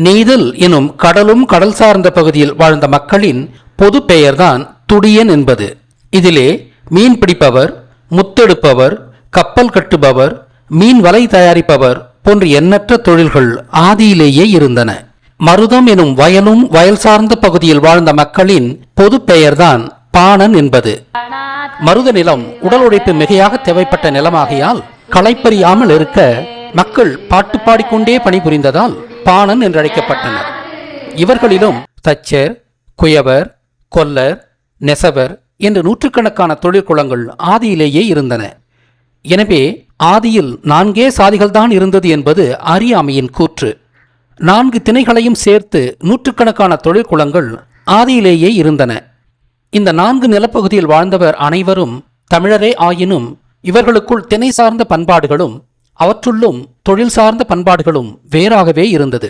நெய்தல் எனும் கடலும் கடல் சார்ந்த பகுதியில் வாழ்ந்த மக்களின் பொது பெயர்தான் துடியன் என்பது. இதிலே மீன் பிடிப்பவர், முத்தெடுப்பவர், கப்பல் கட்டுபவர், மீன் வலை தயாரிப்பவர் போன்ற எண்ணற்ற தொழில்கள் ஆதியிலேயே இருந்தன. மருதம் எனும் வயலும் வயல் சார்ந்த பகுதியில் வாழ்ந்த மக்களின் பொது பெயர்தான் பாணன் என்பது. மருத நிலம் உடல் உழைப்பு மிகையாக தேவைப்பட்ட நிலமாகையால் களைப்பறியாமல் இருக்க மக்கள் பாட்டு பாடிக்கொண்டே பணிபுரிந்ததால் பாணன் என்றழைக்கப்பட்டனர். இவர்களிலும் தச்சர், குயவர், கொல்லர், நெசவர் என்று நூற்றுக்கணக்கான தொழிற்குளங்கள் ஆதியிலேயே இருந்தன. எனவே ஆதியில் 4 சாதிகள்தான் இருந்தது என்பது அறியாமையின் கூற்று. 4 திணைகளையும் சேர்த்து நூற்றுக்கணக்கான தொழிற்குளங்கள் ஆதியிலேயே இருந்தன. இந்த 4 நிலப்பகுதியில் வாழ்ந்தவர் அனைவரும் தமிழரே ஆயினும் இவர்களுக்குள் திணை சார்ந்த பண்பாடுகளும் அவற்றுள்ளும் தொழில் சார்ந்த பண்பாடுகளும் வேறாகவே இருந்தது.